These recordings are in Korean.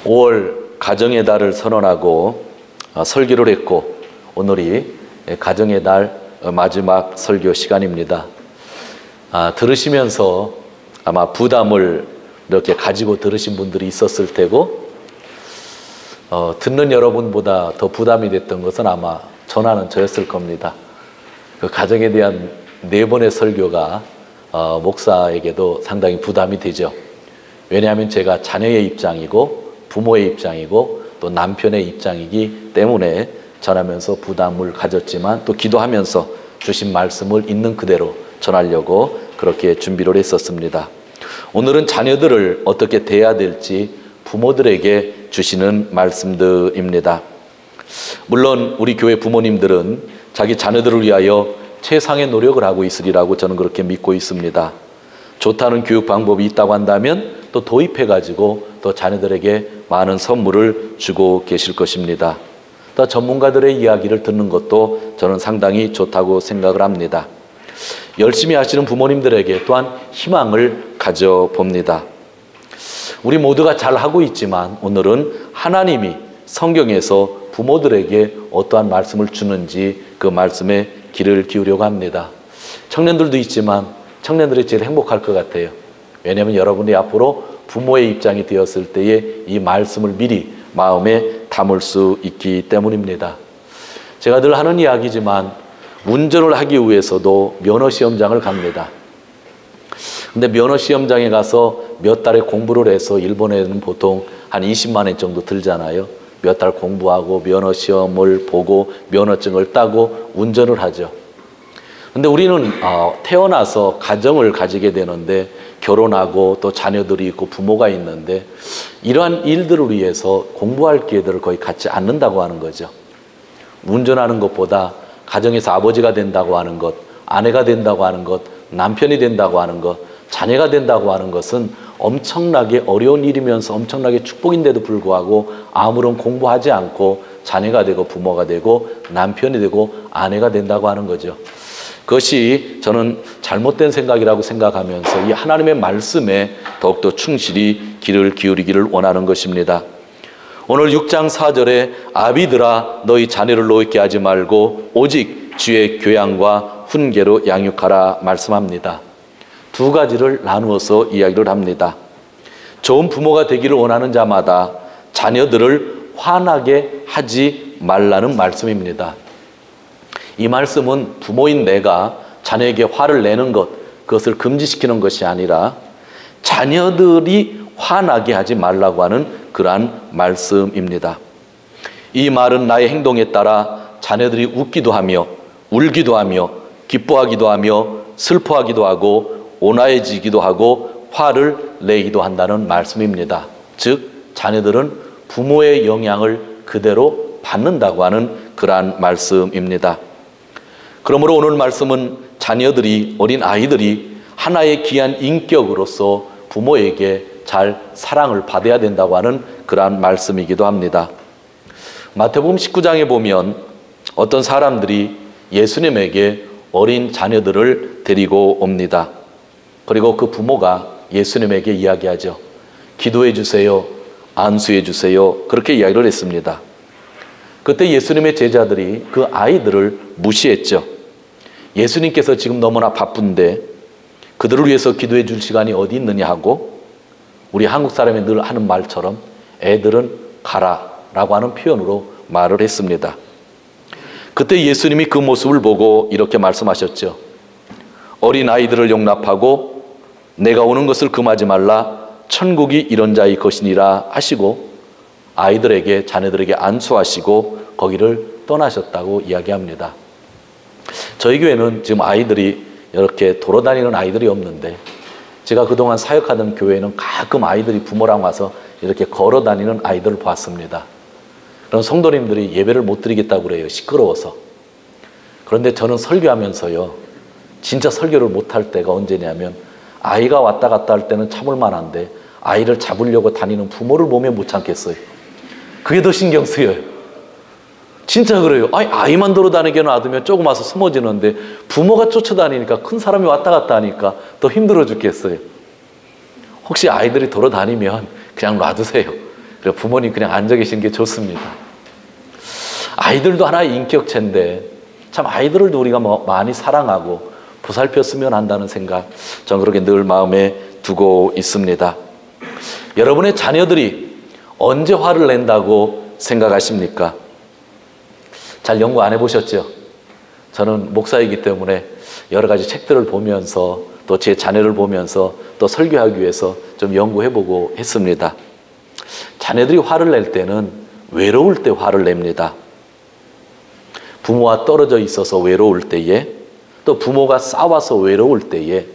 5월 가정의 달을 선언하고 설교를 했고, 오늘이 가정의 달 마지막 설교 시간입니다. 들으시면서 아마 부담을 이렇게 가지고 들으신 분들이 있었을 테고, 듣는 여러분보다 더 부담이 됐던 것은 아마 전하는 저였을 겁니다. 그 가정에 대한 4번의 설교가 목사에게도 상당히 부담이 되죠. 왜냐하면 제가 자녀의 입장이고 부모의 입장이고 또 남편의 입장이기 때문에 전하면서 부담을 가졌지만, 또 기도하면서 주신 말씀을 있는 그대로 전하려고 그렇게 준비를 했었습니다. 오늘은 자녀들을 어떻게 대해야 될지 부모들에게 주시는 말씀들입니다. 물론 우리 교회 부모님들은 자기 자녀들을 위하여 최상의 노력을 하고 있으리라고 저는 그렇게 믿고 있습니다. 좋다는 교육 방법이 있다고 한다면 또 도입해가지고 또 자녀들에게 많은 선물을 주고 계실 것입니다. 또 전문가들의 이야기를 듣는 것도 저는 상당히 좋다고 생각을 합니다. 열심히 하시는 부모님들에게 또한 희망을 가져봅니다. 우리 모두가 잘 하고 있지만 오늘은 하나님이 성경에서 부모들에게 어떠한 말씀을 주는지 그 말씀에 귀를 기울여고 합니다. 청년들도 있지만 청년들이 제일 행복할 것 같아요. 왜냐하면 여러분이 앞으로 부모의 입장이 되었을 때에 이 말씀을 미리 마음에 담을 수 있기 때문입니다. 제가 늘 하는 이야기지만 운전을 하기 위해서도 면허시험장을 갑니다. 근데 면허시험장에 가서 몇 달의 공부를 해서, 일본에는 보통 한 20만 원 정도 들잖아요. 몇 달 공부하고 면허시험을 보고 면허증을 따고 운전을 하죠. 근데 우리는 태어나서 가정을 가지게 되는데, 결혼하고 또 자녀들이 있고 부모가 있는데, 이러한 일들을 위해서 공부할 기회들을 거의 갖지 않는다고 하는 거죠. 운전하는 것보다 가정에서 아버지가 된다고 하는 것, 아내가 된다고 하는 것, 남편이 된다고 하는 것, 자녀가 된다고 하는 것은 엄청나게 어려운 일이면서 엄청나게 축복인데도 불구하고 아무런 공부하지 않고 자녀가 되고 부모가 되고 남편이 되고 아내가 된다고 하는 거죠. 그것이 저는 잘못된 생각이라고 생각하면서 이 하나님의 말씀에 더욱더 충실히 귀를 기울이기를 원하는 것입니다. 오늘 6장 4절에 아비들아 너희 자녀를 노엽게 하지 말고 오직 주의 교양과 훈계로 양육하라 말씀합니다. 두 가지를 나누어서 이야기를 합니다. 좋은 부모가 되기를 원하는 자마다 자녀들을 화나게 하지 말라는 말씀입니다. 이 말씀은 부모인 내가 자녀에게 화를 내는 것, 그것을 금지시키는 것이 아니라 자녀들이 화나게 하지 말라고 하는 그러한 말씀입니다. 이 말은 나의 행동에 따라 자녀들이 웃기도 하며 울기도 하며 기뻐하기도 하며 슬퍼하기도 하고 온화해지기도 하고 화를 내기도 한다는 말씀입니다. 즉 자녀들은 부모의 영향을 그대로 받는다고 하는 그러한 말씀입니다. 그러므로 오늘 말씀은 자녀들이, 어린 아이들이 하나의 귀한 인격으로서 부모에게 잘 사랑을 받아야 된다고 하는 그러한 말씀이기도 합니다. 마태복음 19장에 보면 어떤 사람들이 예수님에게 어린 자녀들을 데리고 옵니다. 그리고 그 부모가 예수님에게 이야기하죠. 기도해 주세요, 안수해 주세요, 그렇게 이야기를 했습니다. 그때 예수님의 제자들이 그 아이들을 무시했죠. 예수님께서 지금 너무나 바쁜데 그들을 위해서 기도해 줄 시간이 어디 있느냐 하고, 우리 한국 사람이 늘 하는 말처럼 애들은 가라 라고 하는 표현으로 말을 했습니다. 그때 예수님이 그 모습을 보고 이렇게 말씀하셨죠. 어린 아이들을 용납하고 내가 오는 것을 금하지 말라, 천국이 이런 자의 것이니라 하시고 아이들에게, 자녀들에게 안수하시고 거기를 떠나셨다고 이야기합니다. 저희 교회는 지금 아이들이 이렇게 돌아다니는 아이들이 없는데, 제가 그동안 사역하던 교회는 가끔 아이들이 부모랑 와서 이렇게 걸어 다니는 아이들을 봤습니다. 그런 성도님들이 예배를 못 드리겠다고 그래요. 시끄러워서. 그런데 저는 설교하면서요, 진짜 설교를 못할 때가 언제냐면, 아이가 왔다 갔다 할 때는 참을 만한데 아이를 잡으려고 다니는 부모를 보면 못 참겠어요. 그게 더 신경 쓰여요. 진짜 그래요. 아이만 돌아다니게 놔두면 조금 와서 숨어지는데 부모가 쫓아다니니까, 큰 사람이 왔다 갔다 하니까 더 힘들어 죽겠어요. 혹시 아이들이 돌아다니면 그냥 놔두세요. 그래서 부모님 그냥 앉아 계신 게 좋습니다. 아이들도 하나의 인격체인데 참 아이들도 우리가 많이 사랑하고 보살폈으면 한다는 생각, 저는 그렇게 늘 마음에 두고 있습니다. 여러분의 자녀들이 언제 화를 낸다고 생각하십니까? 잘 연구 안 해보셨죠? 저는 목사이기 때문에 여러 가지 책들을 보면서 또 제 자녀를 보면서 또 설교하기 위해서 좀 연구해보고 했습니다. 자녀들이 화를 낼 때는 외로울 때 화를 냅니다. 부모와 떨어져 있어서 외로울 때에, 또 부모가 싸워서 외로울 때에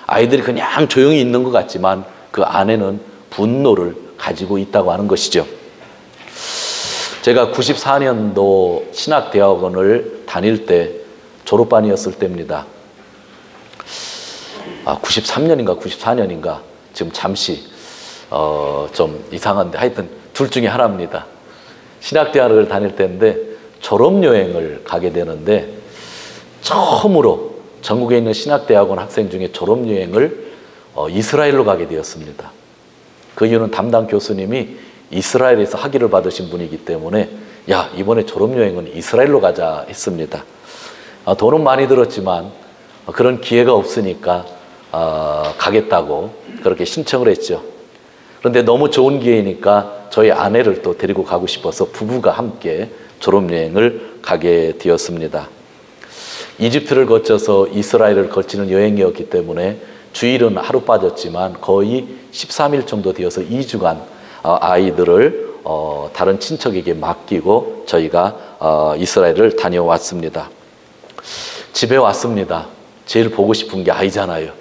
아이들이 그냥 조용히 있는 것 같지만 그 안에는 분노를 가지고 있다고 하는 것이죠. 제가 94년도 신학대학원을 다닐 때 졸업반이었을 때입니다. 93년인가 94년인가 지금 잠시 좀 이상한데 하여튼 둘 중에 하나입니다. 신학대학을 다닐 때인데 졸업여행을 가게 되는데 처음으로 전국에 있는 신학대학원 학생 중에 졸업여행을 이스라엘로 가게 되었습니다. 그 이유는 담당 교수님이 이스라엘에서 학위를 받으신 분이기 때문에 야, 이번에 졸업여행은 이스라엘로 가자 했습니다. 돈은 많이 들었지만 그런 기회가 없으니까 가겠다고 그렇게 신청을 했죠. 그런데 너무 좋은 기회니까 저희 아내를 또 데리고 가고 싶어서 부부가 함께 졸업여행을 가게 되었습니다. 이집트를 거쳐서 이스라엘을 거치는 여행이었기 때문에 주일은 하루 빠졌지만 거의 13일 정도 되어서 2주간 아이들을 다른 친척에게 맡기고 저희가 이스라엘을 다녀왔습니다. 집에 왔습니다. 제일 보고 싶은 게 아이잖아요.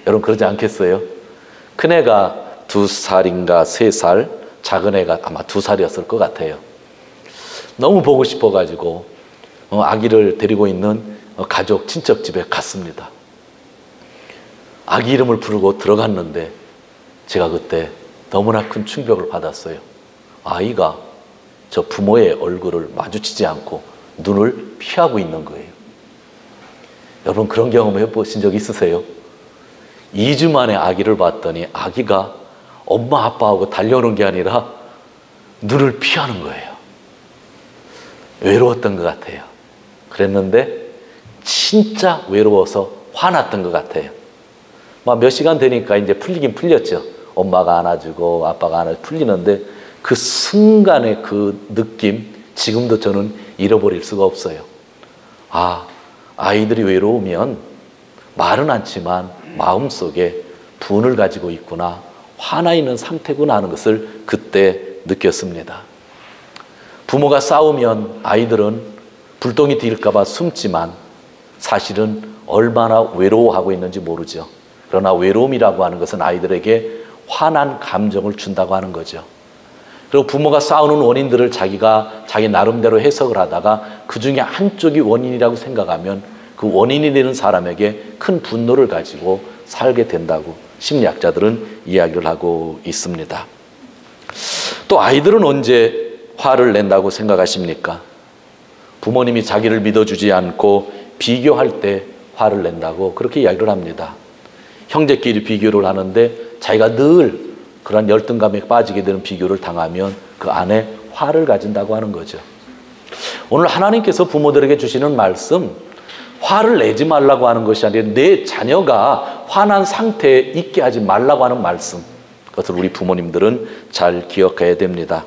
여러분 그러지 않겠어요? 큰애가 2살인가 3살, 작은 애가 아마 2살이었을 것 같아요. 너무 보고 싶어가지고 아기를 데리고 있는 가족, 친척 집에 갔습니다. 아기 이름을 부르고 들어갔는데 제가 그때 너무나 큰 충격을 받았어요. 아이가 저 부모의 얼굴을 마주치지 않고 눈을 피하고 있는 거예요. 여러분 그런 경험 해보신 적 있으세요? 2주 만에 아기를 봤더니 아기가 엄마 아빠하고 달려오는 게 아니라 눈을 피하는 거예요. 외로웠던 것 같아요. 그랬는데 진짜 외로워서 화났던 것 같아요. 몇 시간 되니까 이제 풀리긴 풀렸죠. 엄마가 안아주고 아빠가 안아주고 풀리는데 그 순간의 그 느낌 지금도 저는 잃어버릴 수가 없어요. 아이들이 외로우면 말은 않지만 마음속에 분을 가지고 있구나, 화나 있는 상태구나 하는 것을 그때 느꼈습니다. 부모가 싸우면 아이들은 불똥이 튈까 봐 숨지만 사실은 얼마나 외로워하고 있는지 모르죠. 그러나 외로움이라고 하는 것은 아이들에게 화난 감정을 준다고 하는 거죠. 그리고 부모가 싸우는 원인들을 자기가 자기 나름대로 해석을 하다가 그 중에 한쪽이 원인이라고 생각하면 그 원인이 되는 사람에게 큰 분노를 가지고 살게 된다고 심리학자들은 이야기를 하고 있습니다. 또 아이들은 언제 화를 낸다고 생각하십니까? 부모님이 자기를 믿어주지 않고 비교할 때 화를 낸다고 그렇게 이야기를 합니다. 형제끼리 비교를 하는데 자기가 늘 그런 열등감에 빠지게 되는 비교를 당하면 그 안에 화를 가진다고 하는 거죠. 오늘 하나님께서 부모들에게 주시는 말씀, 화를 내지 말라고 하는 것이 아니라 내 자녀가 화난 상태에 있게 하지 말라고 하는 말씀, 그것을 우리 부모님들은 잘 기억해야 됩니다.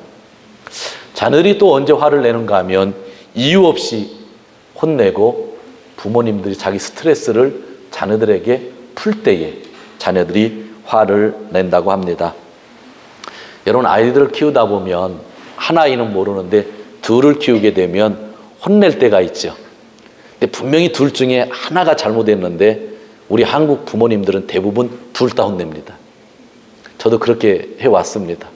자녀들이 또 언제 화를 내는가 하면 이유 없이 혼내고 부모님들이 자기 스트레스를 자녀들에게 풀 때에 자녀들이 화를 낸다고 합니다. 여러분 아이들을 키우다 보면 한 아이는 모르는데 둘을 키우게 되면 혼낼 때가 있죠. 근데 분명히 둘 중에 하나가 잘못했는데 우리 한국 부모님들은 대부분 둘 다 혼냅니다. 저도 그렇게 해왔습니다.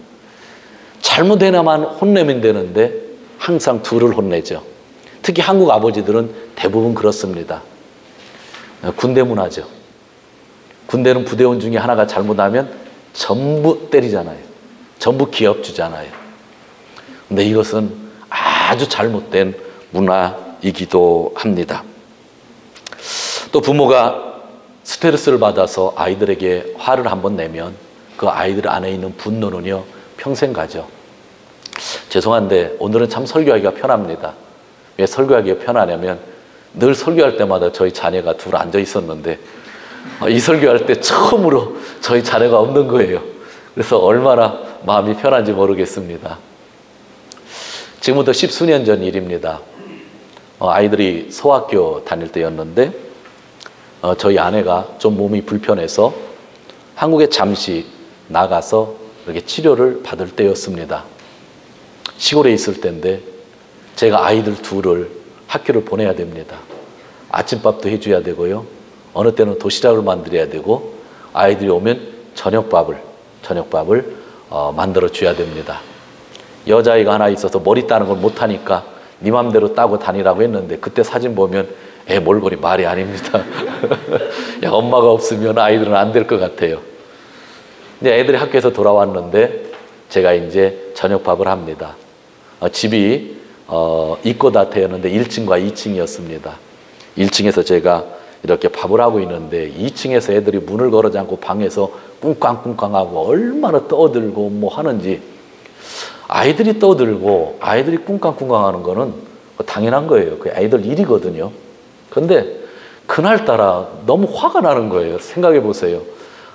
잘못해나만 혼내면 되는데 항상 둘을 혼내죠. 특히 한국 아버지들은 대부분 그렇습니다. 군대 문화죠. 군대는 부대원 중에 하나가 잘못하면 전부 때리잖아요. 전부 기업 주잖아요. 근데 이것은 아주 잘못된 문화이기도 합니다. 또 부모가 스트레스를 받아서 아이들에게 화를 한번 내면 그 아이들 안에 있는 분노는요 평생 가죠. 죄송한데 오늘은 참 설교하기가 편합니다. 왜 설교하기가 편하냐면 늘 설교할 때마다 저희 자녀가 둘 앉아 있었는데 이 설교할 때 처음으로 저희 자녀가 없는 거예요. 그래서 얼마나 마음이 편한지 모르겠습니다. 지금부터 10수년 전 일입니다. 아이들이 소학교 다닐 때였는데 저희 아내가 좀 몸이 불편해서 한국에 잠시 나가서 이렇게 치료를 받을 때였습니다. 시골에 있을 때인데 제가 아이들 둘을 학교를 보내야 됩니다. 아침밥도 해줘야 되고요. 어느 때는 도시락을 만들어야 되고 아이들이 오면 저녁밥을 만들어 줘야 됩니다. 여자아이가 하나 있어서 머리 따는 걸 못하니까 네 맘대로 따고 다니라고 했는데 그때 사진 보면 애 몰골이 말이 아닙니다. 야, 엄마가 없으면 아이들은 안 될 것 같아요. 근데 애들이 학교에서 돌아왔는데 제가 이제 저녁밥을 합니다. 집이 이꼬다테였는데 1층과 2층이었습니다. 1층에서 제가 이렇게 밥을 하고 있는데 2층에서 애들이 문을 걸어 잠고 방에서 꿍깡꿍깡하고 얼마나 떠들고 뭐 하는지, 아이들이 떠들고 아이들이 꿍깡꿍깡하는 거는 당연한 거예요. 그 아이들 일이거든요. 근데 그날따라 너무 화가 나는 거예요. 생각해 보세요.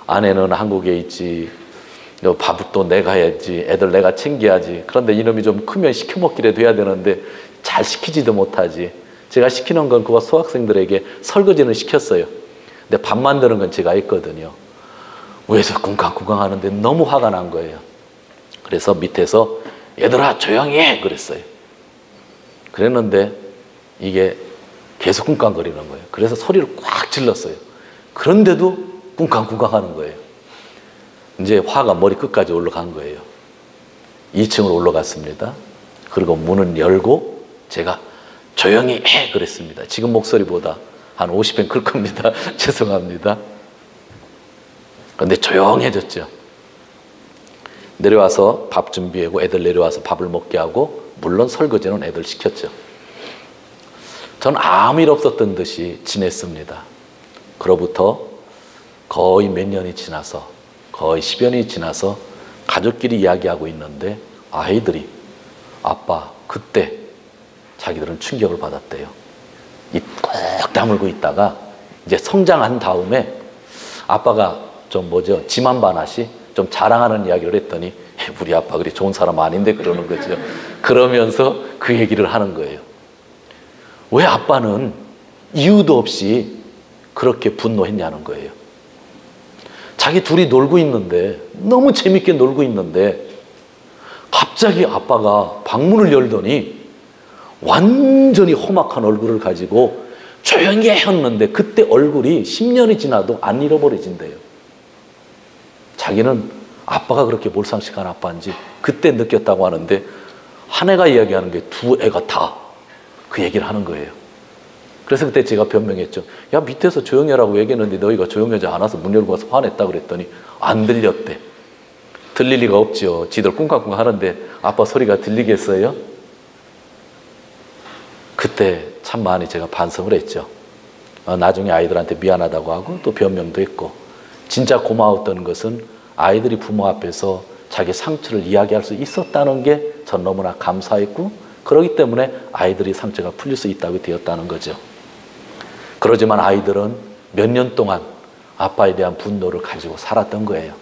아내는 한국에 있지, 밥도 내가 해야지, 애들 내가 챙겨야지. 그런데 이놈이 좀 크면 시켜먹기라도 해야 되는데 잘 시키지도 못하지. 제가 시키는 건 그거 수학생들에게 설거지는 시켰어요. 근데 밥 만드는 건 제가 했거든요. 위에서 쿵쾅쿵쾅 하는데 너무 화가 난 거예요. 그래서 밑에서 얘들아 조용히 해 그랬어요. 그랬는데 이게 계속 쿵쾅거리는 거예요. 그래서 소리를 꽉 질렀어요. 그런데도 쿵쾅쿵쾅 하는 거예요. 이제 화가 머리 끝까지 올라간 거예요. 2층으로 올라갔습니다. 그리고 문을 열고 제가 조용히 해 그랬습니다. 지금 목소리보다 한 50배 클 겁니다. 죄송합니다. 그런데 조용해졌죠. 내려와서 밥 준비하고 애들 내려와서 밥을 먹게 하고, 물론 설거지는 애들 시켰죠. 전 아무 일 없었던 듯이 지냈습니다. 그로부터 거의 몇 년이 지나서, 거의 10여 년이 지나서 가족끼리 이야기하고 있는데 아이들이 아빠 그때 자기들은 충격을 받았대요. 입 꾹 다물고 있다가 이제 성장한 다음에 아빠가 좀 지만반하시 좀 자랑하는 이야기를 했더니 우리 아빠 그리 좋은 사람 아닌데 그러는 거죠. 그러면서 그 얘기를 하는 거예요. 왜 아빠는 이유도 없이 그렇게 분노했냐는 거예요. 자기 둘이 놀고 있는데, 너무 재밌게 놀고 있는데 갑자기 아빠가 방문을 열더니 완전히 험악한 얼굴을 가지고 조용히 했는데 그때 얼굴이 10년이 지나도 안 잃어버려진대요. 자기는 아빠가 그렇게 몰상식한 아빠인지 그때 느꼈다고 하는데, 한 애가 이야기하는 게 두 애가 다 그 얘기를 하는 거예요. 그래서 그때 제가 변명했죠. 야, 밑에서 조용히 하라고 얘기했는데 너희가 조용하지 않아서 문 열고 와서 화냈다 그랬더니 안 들렸대. 들릴 리가 없죠. 지들 꿍깍꿍 하는데 아빠 소리가 들리겠어요? 그때 참 많이 제가 반성을 했죠. 나중에 아이들한테 미안하다고 하고 또 변명도 했고, 진짜 고마웠던 것은 아이들이 부모 앞에서 자기 상처를 이야기할 수 있었다는 게 전 너무나 감사했고, 그렇기 때문에 아이들이 상처가 풀릴 수 있다고 되었다는 거죠. 그러지만 아이들은 몇 년 동안 아빠에 대한 분노를 가지고 살았던 거예요.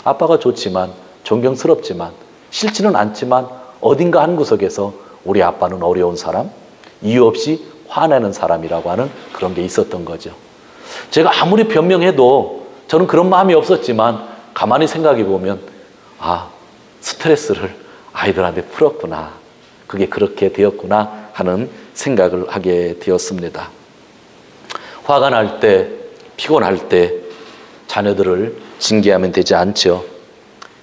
아빠가 좋지만, 존경스럽지만, 싫지는 않지만 어딘가 한 구석에서 우리 아빠는 어려운 사람, 이유 없이 화내는 사람이라고 하는 그런 게 있었던 거죠. 제가 아무리 변명해도 저는 그런 마음이 없었지만 가만히 생각해 보면 스트레스를 아이들한테 풀었구나, 그게 그렇게 되었구나 하는 생각을 하게 되었습니다. 화가 날 때, 피곤할 때 자녀들을 징계하면 되지 않죠.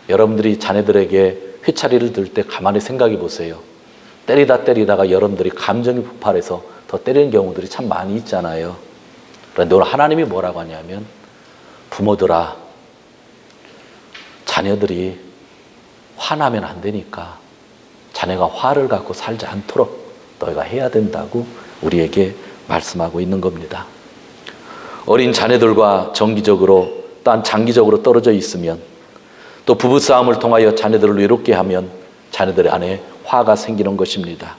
여러분들이 자녀들에게 회차리를 들 때 가만히 생각해 보세요. 때리다가 여러분들이 감정이 폭발해서 더 때리는 경우들이 참 많이 있잖아요. 그런데 오늘 하나님이 뭐라고 하냐면, 부모들아, 자녀들이 화나면 안 되니까 자녀가 화를 갖고 살지 않도록 너희가 해야 된다고 우리에게 말씀하고 있는 겁니다. 어린 자녀들과 정기적으로 또한 장기적으로 떨어져 있으면, 또 부부싸움을 통하여 자녀들을 외롭게 하면 자녀들 안에 화가 생기는 것입니다.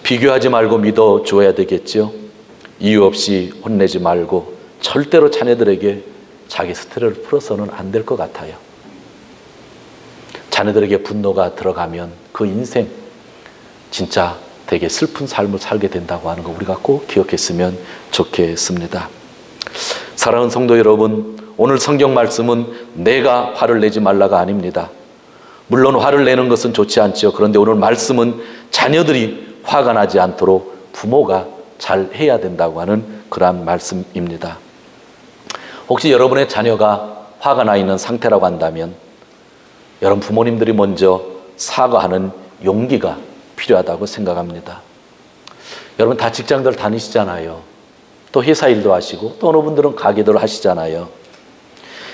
비교하지 말고 믿어줘야 되겠죠. 이유 없이 혼내지 말고 절대로 자녀들에게 자기 스트레스를 풀어서는 안 될 것 같아요. 자녀들에게 분노가 들어가면 그 인생 진짜 되게 슬픈 삶을 살게 된다고 하는 거 우리가 꼭 기억했으면 좋겠습니다. 사랑하는 성도 여러분, 오늘 성경 말씀은 내가 화를 내지 말라가 아닙니다. 물론 화를 내는 것은 좋지 않죠. 그런데 오늘 말씀은 자녀들이 화가 나지 않도록 부모가 잘 해야 된다고 하는 그러한 말씀입니다. 혹시 여러분의 자녀가 화가 나 있는 상태라고 한다면 여러분 부모님들이 먼저 사과하는 용기가 필요하다고 생각합니다. 여러분 다 직장들 다니시잖아요. 또 회사 일도 하시고 또 어느 분들은 가게들 하시잖아요.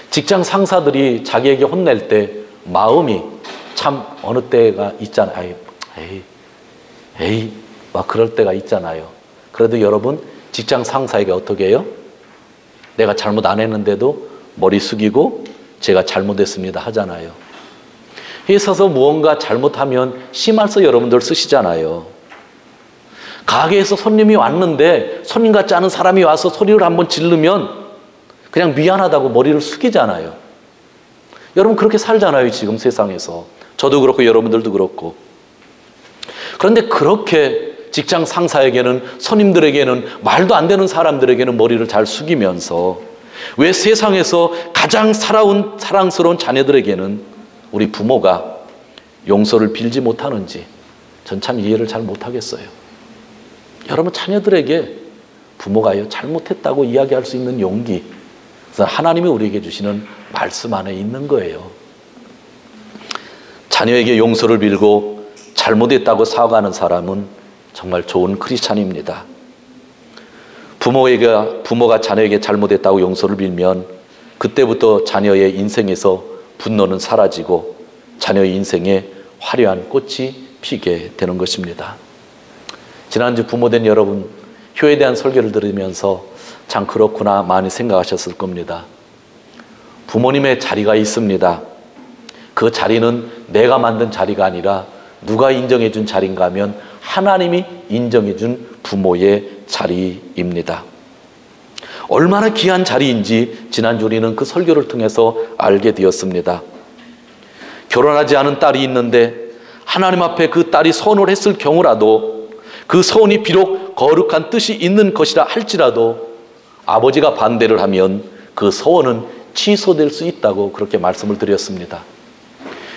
직장 상사들이 자기에게 혼낼 때 마음이 참 어느 때가 있잖아요. 에이 막 그럴 때가 있잖아요. 그래도 여러분 직장 상사에게 어떻게 해요? 내가 잘못 안 했는데도 머리 숙이고 제가 잘못했습니다 하잖아요. 회사에서 무언가 잘못하면 심할서 여러분들 쓰시잖아요. 가게에서 손님이 왔는데 손님 같지 않은 사람이 와서 소리를 한번 지르면 그냥 미안하다고 머리를 숙이잖아요. 여러분 그렇게 살잖아요. 지금 세상에서. 저도 그렇고 여러분들도 그렇고. 그런데 그렇게 직장 상사에게는, 손님들에게는, 말도 안 되는 사람들에게는 머리를 잘 숙이면서 왜 세상에서 가장 사랑스러운 자녀들에게는 우리 부모가 용서를 빌지 못하는지 전 참 이해를 잘 못하겠어요. 여러분 자녀들에게 부모가 잘못했다고 이야기할 수 있는 용기, 그래서 하나님이 우리에게 주시는 말씀 안에 있는 거예요. 자녀에게 용서를 빌고 잘못했다고 사과하는 사람은 정말 좋은 크리스찬입니다. 부모가 자녀에게 잘못했다고 용서를 빌면 그때부터 자녀의 인생에서 분노는 사라지고 자녀의 인생에 화려한 꽃이 피게 되는 것입니다. 지난주 부모된 여러분, 효에 대한 설교를 들으면서 참 그렇구나 많이 생각하셨을 겁니다. 부모님의 자리가 있습니다. 그 자리는 내가 만든 자리가 아니라 누가 인정해 준 자리인가 하면 하나님이 인정해 준 부모의 자리입니다. 얼마나 귀한 자리인지 지난주 우리는 그 설교를 통해서 알게 되었습니다. 결혼하지 않은 딸이 있는데 하나님 앞에 그 딸이 서원을 했을 경우라도 그 서원이 비록 거룩한 뜻이 있는 것이라 할지라도 아버지가 반대를 하면 그 서원은 취소될 수 있다고 그렇게 말씀을 드렸습니다.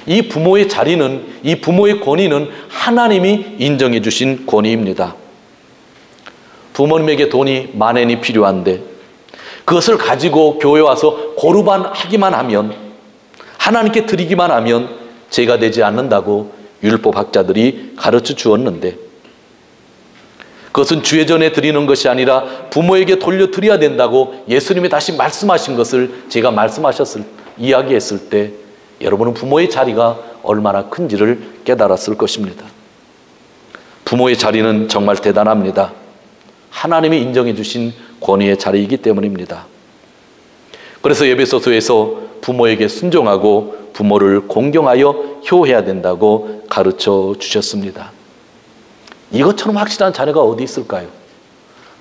이 부모의 자리는, 이 부모의 권위는 하나님이 인정해 주신 권위입니다. 부모님에게 돈이 만엔이 필요한데 그것을 가지고 교회 와서 고르반 하기만 하면, 하나님께 드리기만 하면 죄가 되지 않는다고 율법학자들이 가르쳐 주었는데 그것은 주의 전에 드리는 것이 아니라 부모에게 돌려드려야 된다고 예수님이 다시 말씀하신 것을 제가 이야기했을 때 여러분은 부모의 자리가 얼마나 큰지를 깨달았을 것입니다. 부모의 자리는 정말 대단합니다. 하나님이 인정해 주신 권위의 자리이기 때문입니다. 그래서 에베소서에서 부모에게 순종하고 부모를 공경하여 효해야 된다고 가르쳐 주셨습니다. 이것처럼 확실한 자녀가 어디 있을까요?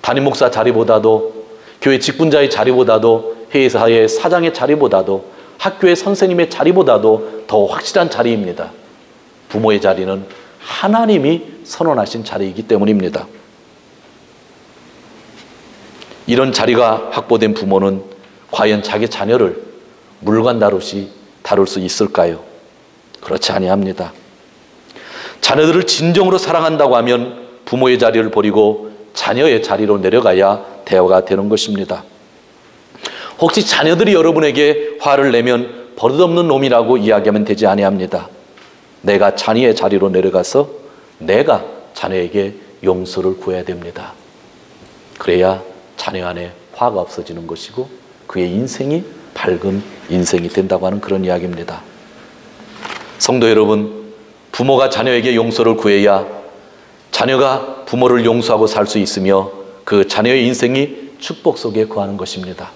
담임 목사 자리보다도, 교회 직분자의 자리보다도, 회사의 사장의 자리보다도, 학교의 선생님의 자리보다도 더 확실한 자리입니다. 부모의 자리는 하나님이 선언하신 자리이기 때문입니다. 이런 자리가 확보된 부모는 과연 자기 자녀를 물관 다루시 다룰 수 있을까요? 그렇지 아니합니다. 자녀들을 진정으로 사랑한다고 하면 부모의 자리를 버리고 자녀의 자리로 내려가야 대화가 되는 것입니다. 혹시 자녀들이 여러분에게 화를 내면 버릇없는 놈이라고 이야기하면 되지 아니합니다. 내가 자녀의 자리로 내려가서 내가 자녀에게 용서를 구해야 됩니다. 그래야 자녀 안에 화가 없어지는 것이고 그의 인생이 밝은 인생이 된다고 하는 그런 이야기입니다. 성도 여러분, 부모가 자녀에게 용서를 구해야 자녀가 부모를 용서하고 살 수 있으며 그 자녀의 인생이 축복 속에 거하는 것입니다.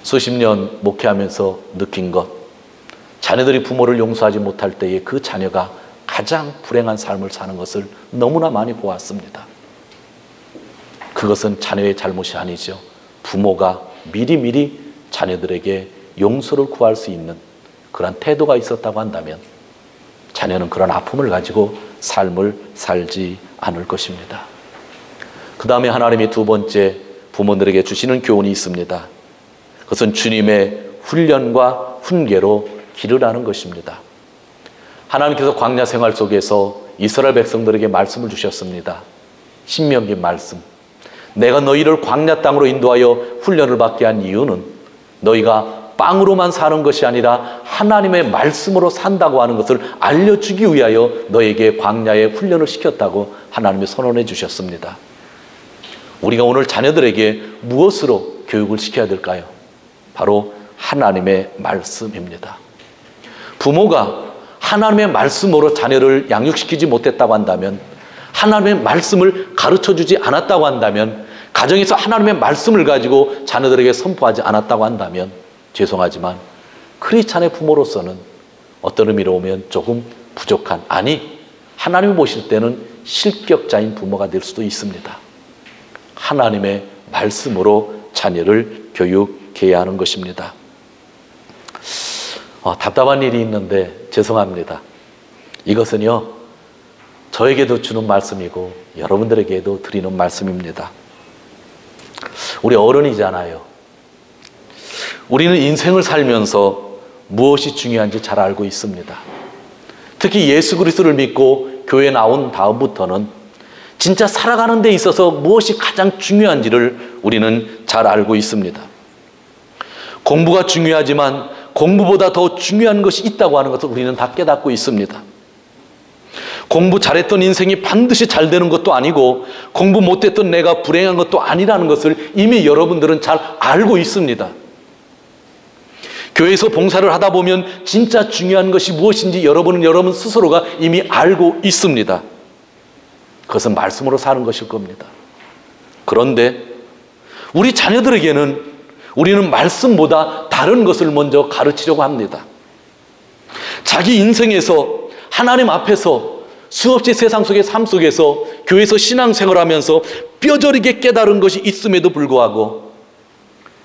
수십 년 목회하면서 느낀 것, 자녀들이 부모를 용서하지 못할 때에 그 자녀가 가장 불행한 삶을 사는 것을 너무나 많이 보았습니다. 그것은 자녀의 잘못이 아니죠. 부모가 미리미리 자녀들에게 용서를 구할 수 있는 그런 태도가 있었다고 한다면 자녀는 그런 아픔을 가지고 삶을 살지 않을 것입니다. 그 다음에 하나님이 두 번째 부모들에게 주시는 교훈이 있습니다. 그것은 주님의 훈련과 훈계로 기르라는 것입니다. 하나님께서 광야 생활 속에서 이스라엘 백성들에게 말씀을 주셨습니다. 신명기 말씀. 내가 너희를 광야 땅으로 인도하여 훈련을 받게 한 이유는 너희가 빵으로만 사는 것이 아니라 하나님의 말씀으로 산다고 하는 것을 알려주기 위하여 너에게 광야에 훈련을 시켰다고 하나님이 선언해 주셨습니다. 우리가 오늘 자녀들에게 무엇으로 교육을 시켜야 될까요? 바로 하나님의 말씀입니다. 부모가 하나님의 말씀으로 자녀를 양육시키지 못했다고 한다면, 하나님의 말씀을 가르쳐주지 않았다고 한다면, 가정에서 하나님의 말씀을 가지고 자녀들에게 선포하지 않았다고 한다면 죄송하지만 크리스찬의 부모로서는 어떤 의미로 보면 조금 부족한, 아니 하나님이 보실 때는 실격자인 부모가 될 수도 있습니다. 하나님의 말씀으로 자녀를 교육해야 하는 것입니다. 답답한 일이 있는데 죄송합니다. 이것은요, 저에게도 주는 말씀이고 여러분들에게도 드리는 말씀입니다. 우리 어른이잖아요. 우리는 인생을 살면서 무엇이 중요한지 잘 알고 있습니다. 특히 예수 그리스도를 믿고 교회에 나온 다음부터는 진짜 살아가는 데 있어서 무엇이 가장 중요한지를 우리는 잘 알고 있습니다. 공부가 중요하지만 공부보다 더 중요한 것이 있다고 하는 것을 우리는 다 깨닫고 있습니다. 공부 잘했던 인생이 반드시 잘 되는 것도 아니고 공부 못했던 내가 불행한 것도 아니라는 것을 이미 여러분들은 잘 알고 있습니다. 교회에서 봉사를 하다 보면 진짜 중요한 것이 무엇인지 여러분은 여러분 스스로가 이미 알고 있습니다. 그것은 말씀으로 사는 것일 겁니다. 그런데 우리 자녀들에게는 우리는 말씀보다 다른 것을 먼저 가르치려고 합니다. 자기 인생에서 하나님 앞에서 수없이 세상 속의 삶 속에서 교회에서 신앙생활하면서 뼈저리게 깨달은 것이 있음에도 불구하고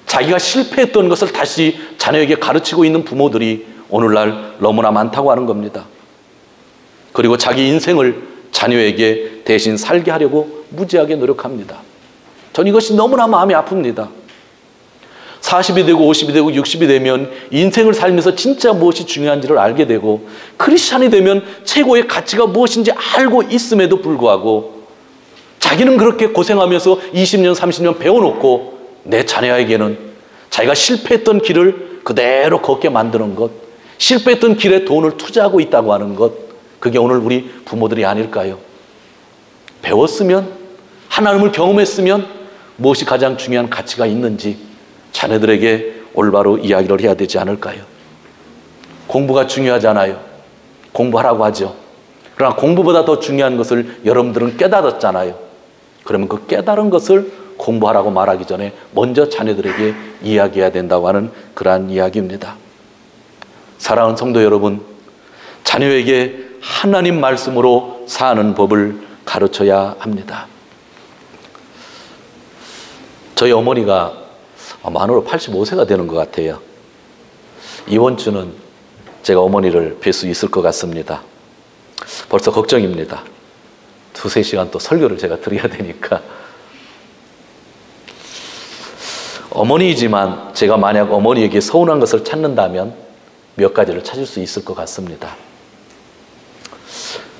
자기가 실패했던 것을 다시 자녀에게 가르치고 있는 부모들이 오늘날 너무나 많다고 하는 겁니다. 그리고 자기 인생을 자녀에게 대신 살게 하려고 무지하게 노력합니다. 전 이것이 너무나 마음이 아픕니다. 40이 되고 50이 되고 60이 되면 인생을 살면서 진짜 무엇이 중요한지를 알게 되고 크리스찬이 되면 최고의 가치가 무엇인지 알고 있음에도 불구하고 자기는 그렇게 고생하면서 20년 30년 배워놓고 내 자녀에게는 자기가 실패했던 길을 그대로 걷게 만드는 것, 실패했던 길에 돈을 투자하고 있다고 하는 것, 그게 오늘 우리 부모들이 아닐까요? 배웠으면, 하나님을 경험했으면 무엇이 가장 중요한 가치가 있는지 자녀들에게 올바로 이야기를 해야 되지 않을까요? 공부가 중요하잖아요. 공부하라고 하죠. 그러나 공부보다 더 중요한 것을 여러분들은 깨달았잖아요. 그러면 그 깨달은 것을 공부하라고 말하기 전에 먼저 자녀들에게 이야기해야 된다고 하는 그러한 이야기입니다. 사랑하는 성도 여러분, 자녀에게 하나님 말씀으로 사는 법을 가르쳐야 합니다. 저희 어머니가 만으로 85세가 되는 것 같아요. 이번 주는 제가 어머니를 뵐 수 있을 것 같습니다. 벌써 걱정입니다. 2-3시간 또 설교를 제가 드려야 되니까. 어머니이지만 제가 만약 어머니에게 서운한 것을 찾는다면 몇 가지를 찾을 수 있을 것 같습니다.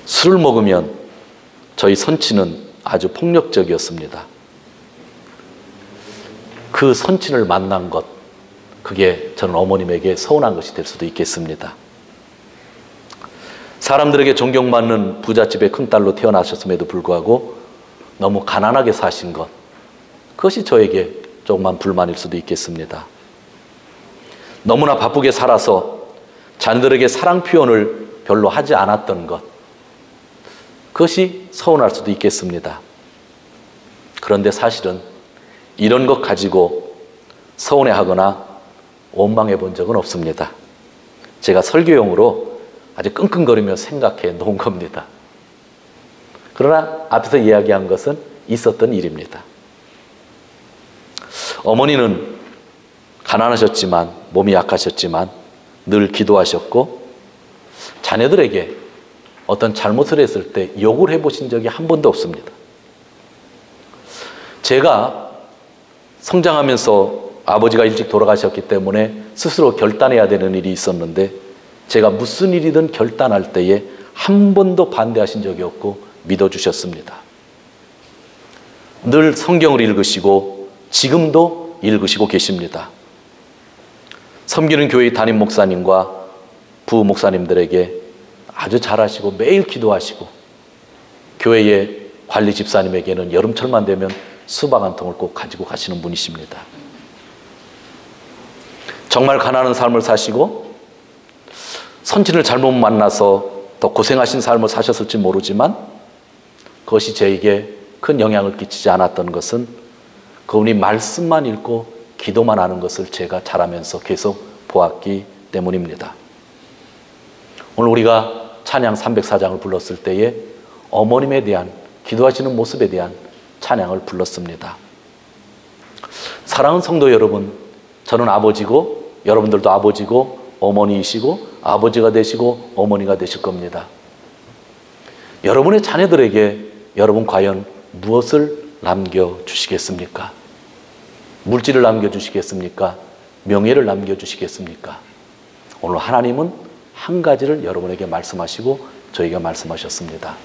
술을 먹으면 저희 선친은 아주 폭력적이었습니다. 그 선친을 만난 것, 그게 저는 어머님에게 서운한 것이 될 수도 있겠습니다. 사람들에게 존경받는 부잣집의 큰딸로 태어나셨음에도 불구하고 너무 가난하게 사신 것, 그것이 저에게 조금만 불만일 수도 있겠습니다. 너무나 바쁘게 살아서 자녀들에게 사랑 표현을 별로 하지 않았던 것, 그것이 서운할 수도 있겠습니다. 그런데 사실은 이런 것 가지고 서운해하거나 원망해 본 적은 없습니다. 제가 설교용으로 아주 끙끙거리며 생각해 놓은 겁니다. 그러나 앞에서 이야기한 것은 있었던 일입니다. 어머니는 가난하셨지만, 몸이 약하셨지만 늘 기도하셨고, 자녀들에게 어떤 잘못을 했을 때 욕을 해보신 적이 한 번도 없습니다. 제가 성장하면서 아버지가 일찍 돌아가셨기 때문에 스스로 결단해야 되는 일이 있었는데, 제가 무슨 일이든 결단할 때에 한 번도 반대하신 적이 없고 믿어주셨습니다. 늘 성경을 읽으시고 지금도 읽으시고 계십니다. 섬기는 교회 담임 목사님과 부부 목사님들에게 아주 잘하시고 매일 기도하시고, 교회의 관리 집사님에게는 여름철만 되면 수박 한 통을 꼭 가지고 가시는 분이십니다. 정말 가난한 삶을 사시고 선진을 잘못 만나서 더 고생하신 삶을 사셨을지 모르지만, 그것이 저에게 큰 영향을 끼치지 않았던 것은 그분이 말씀만 읽고 기도만 하는 것을 제가 자라면서 계속 보았기 때문입니다. 오늘 우리가 찬양 304장을 불렀을 때에 어머님에 대한, 기도하시는 모습에 대한 찬양을 불렀습니다. 사랑하는 성도 여러분, 저는 아버지고 여러분들도 아버지고 어머니이시고 아버지가 되시고 어머니가 되실 겁니다. 여러분의 자녀들에게 여러분 과연 무엇을 남겨주시겠습니까? 물질을 남겨주시겠습니까? 명예를 남겨주시겠습니까? 오늘 하나님은 한 가지를 여러분에게 말씀하시고 저에게 말씀하셨습니다.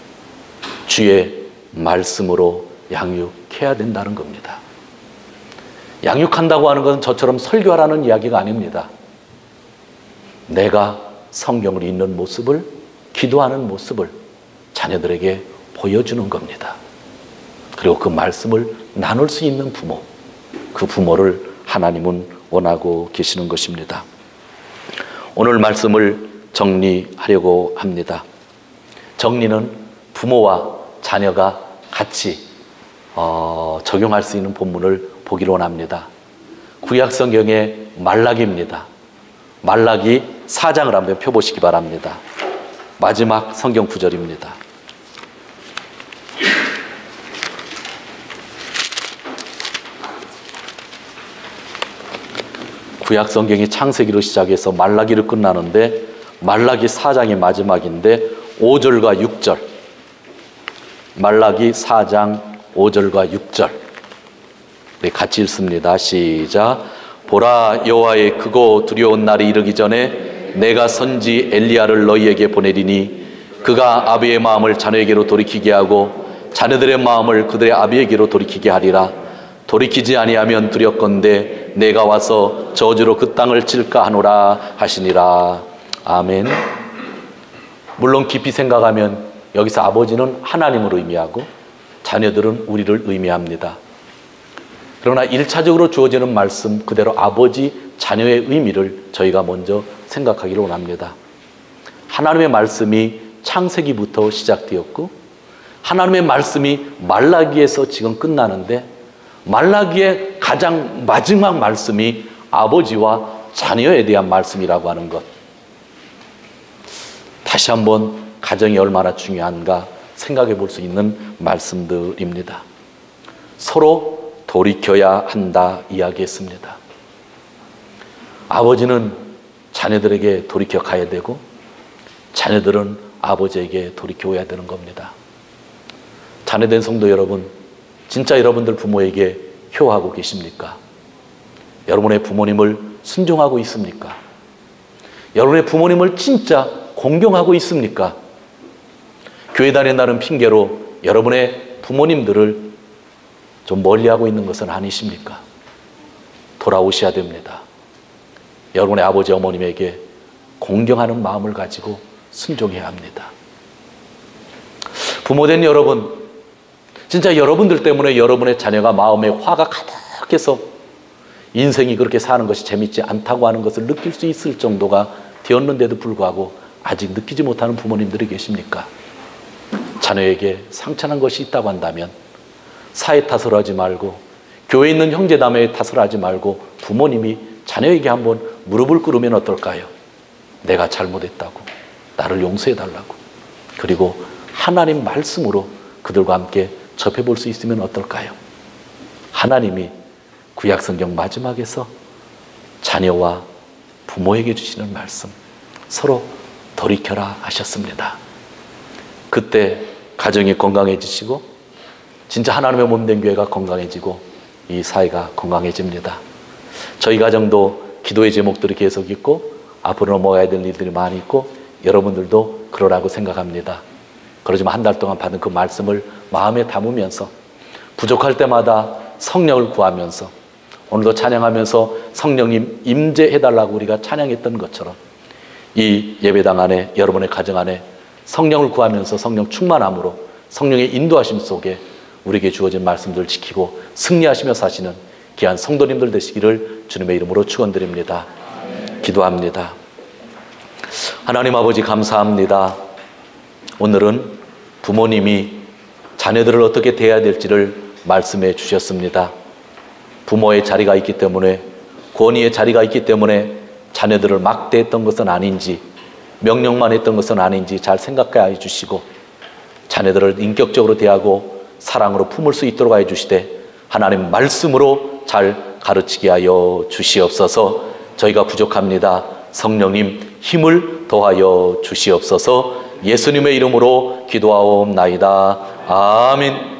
주의 말씀으로 양육해야 된다는 겁니다. 양육한다고 하는 것은 저처럼 설교하라는 이야기가 아닙니다. 내가 성경을 읽는 모습을, 기도하는 모습을 자녀들에게 보여주는 겁니다. 그리고 그 말씀을 나눌 수 있는 부모, 그 부모를 하나님은 원하고 계시는 것입니다. 오늘 말씀을 정리하려고 합니다. 정리는 부모와 자녀가 같이 적용할 수 있는 본문을 보기로 원합니다. 구약 성경의 말라기입니다. 말라기 4장을 한번 펴보시기 바랍니다. 마지막 성경 구절입니다. 구약 성경이 창세기로 시작해서 말라기를 끝나는데, 말라기 4장의 마지막인데 5절과 6절, 말라기 4장 5절과 6절 같이 읽습니다. 시작. 보라, 여호와의 크고 두려운 날이 이르기 전에 내가 선지 엘리야를 너희에게 보내리니 그가 아비의 마음을 자녀에게로 돌이키게 하고 자녀들의 마음을 그들의 아비에게로 돌이키게 하리라. 돌이키지 아니하면 두렵건대 내가 와서 저주로 그 땅을 칠까 하노라 하시니라. 아멘. 물론 깊이 생각하면 여기서 아버지는 하나님을 의미하고 자녀들은 우리를 의미합니다. 그러나 1차적으로 주어지는 말씀 그대로 아버지, 자녀의 의미를 저희가 먼저 생각하기를 원합니다. 하나님의 말씀이 창세기부터 시작되었고 하나님의 말씀이 말라기에서 지금 끝나는데, 말라기의 가장 마지막 말씀이 아버지와 자녀에 대한 말씀이라고 하는 것, 다시 한번 가정이 얼마나 중요한가 생각해 볼 수 있는 말씀들입니다. 서로 돌이켜야 한다 이야기했습니다. 아버지는 자녀들에게 돌이켜 가야 되고 자녀들은 아버지에게 돌이켜야 되는 겁니다. 자녀된 성도 여러분, 진짜 여러분들 부모에게 효하고 계십니까? 여러분의 부모님을 순종하고 있습니까? 여러분의 부모님을 진짜 공경하고 있습니까? 교회 다닌다는 핑계로 여러분의 부모님들을 좀 멀리하고 있는 것은 아니십니까? 돌아오셔야 됩니다. 여러분의 아버지 어머님에게 공경하는 마음을 가지고 순종해야 합니다. 부모된 여러분, 진짜 여러분들 때문에 여러분의 자녀가 마음에 화가 가득해서 인생이 그렇게 사는 것이 재밌지 않다고 하는 것을 느낄 수 있을 정도가 되었는데도 불구하고 아직 느끼지 못하는 부모님들이 계십니까? 자녀에게 상처난 것이 있다고 한다면 사회 탓을 하지 말고, 교회에 있는 형제자매의 탓을 하지 말고 부모님이 자녀에게 한번 무릎을 꿇으면 어떨까요? 내가 잘못했다고, 나를 용서해달라고. 그리고 하나님 말씀으로 그들과 함께 접해볼 수 있으면 어떨까요? 하나님이 구약성경 마지막에서 자녀와 부모에게 주시는 말씀, 서로 돌이켜라 하셨습니다. 그때 가정이 건강해지시고 진짜 하나님의 몸된 교회가 건강해지고 이 사회가 건강해집니다. 저희 가정도 기도의 제목들이 계속 있고 앞으로 넘어가야 될 일들이 많이 있고 여러분들도 그러라고 생각합니다. 그러지만 한 달 동안 받은 그 말씀을 마음에 담으면서 부족할 때마다 성령을 구하면서 오늘도 찬양하면서 성령님 임재해달라고 우리가 찬양했던 것처럼 이 예배당 안에 여러분의 가정 안에 성령을 구하면서 성령 충만함으로 성령의 인도하심 속에 우리에게 주어진 말씀들을 지키고 승리하시며 사시는 귀한 성도님들 되시기를 주님의 이름으로 축원드립니다. 기도합니다. 하나님 아버지 감사합니다. 오늘은 부모님이 자녀들을 어떻게 대해야 될지를 말씀해 주셨습니다. 부모의 자리가 있기 때문에 권위의 자리가 있기 때문에 자녀들을 막대했던 것은 아닌지 명령만 했던 것은 아닌지 잘 생각해 주시고 자녀들을 인격적으로 대하고 사랑으로 품을 수 있도록 해 주시되 하나님 말씀으로 잘 가르치게 하여 주시옵소서. 저희가 부족합니다. 성령님 힘을 더하여 주시옵소서. 예수님의 이름으로 기도하옵나이다. 아멘.